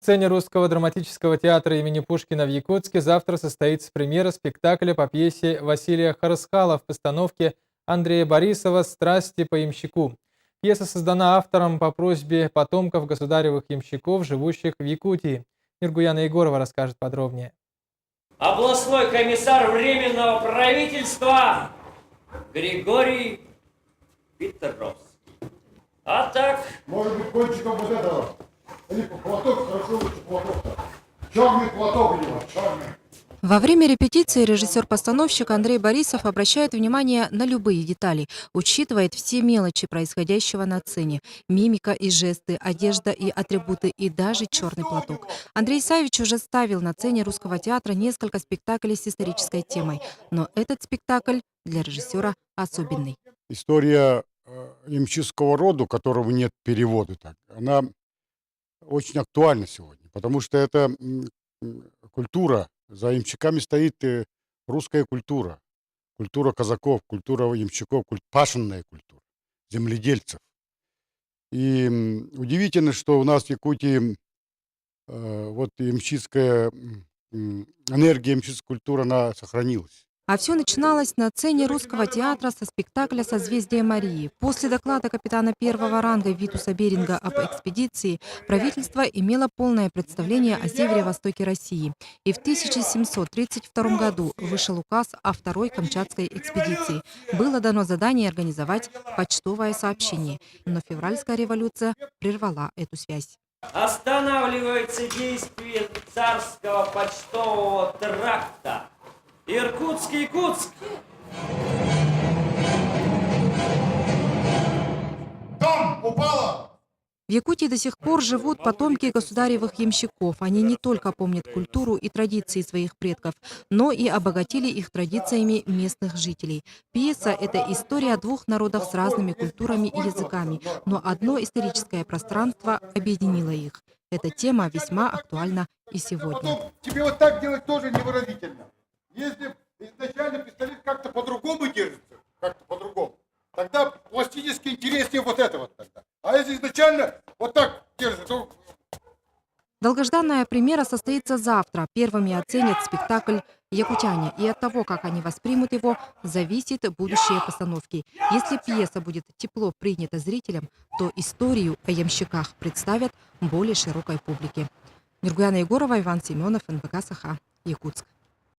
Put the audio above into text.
сцене Русского драматического театра имени Пушкина в Якутске завтра состоится премьера спектакля по пьесе Василия Харысхала в постановке Андрея Борисова «Страсти по ямщику». Пьеса создана автором по просьбе потомков государевых ямщиков, живущих в Якутии. Миргуяна Егорова расскажет подробнее. Областной комиссар Временного правительства Григорий Петровский. А так... Может быть, кончиком вот этого. Или платок, хорошо лучше платок-то. Черный платок у него, черный. Во время репетиции режиссер-постановщик Андрей Борисов обращает внимание на любые детали, учитывает все мелочи происходящего на сцене. Мимика и жесты, одежда и атрибуты, и даже черный платок. Андрей Савич уже ставил на сцене Русского театра несколько спектаклей с исторической темой. Но этот спектакль для режиссера особенный. История ямщикского рода, у которого нет перевода, она очень актуальна сегодня, потому что это культура. За ямщиками стоит русская культура. Культура казаков, культура ямщиков, пашенная культура, земледельцев. И удивительно, что у нас в Якутии вот ямщикская энергия, ямщикская культура, она сохранилась. А все начиналось на сцене Русского театра со спектакля «Созвездие Марии». После доклада капитана первого ранга Витуса Беринга об экспедиции правительство имело полное представление о северо-востоке России. И в 1732 году вышел указ о второй Камчатской экспедиции. Было дано задание организовать почтовое сообщение. Но февральская революция прервала эту связь. Останавливается действие царского почтового тракта. Иркутск. Дом упала! В Якутии до сих пор живут потомки государевых ямщиков. Они не только помнят культуру и традиции своих предков, но и обогатили их традициями местных жителей. Пьеса – это история двух народов с разными культурами и языками, но одно историческое пространство объединило их. Эта тема весьма актуальна и сегодня. Тебе вот так делать тоже невыразительно. Если изначально пистолет как-то по-другому держится, тогда пластически интереснее вот это вот тогда. А если изначально вот так держится, то... Долгожданная премьера состоится завтра. Первыми оценят спектакль якутяне. И от того, как они воспримут его, зависит будущее постановки. Если пьеса будет тепло принята зрителям, то историю о ямщиках представят более широкой публике. Миргуяна Егорова, Иван Семенов, НБК Саха, Якутск.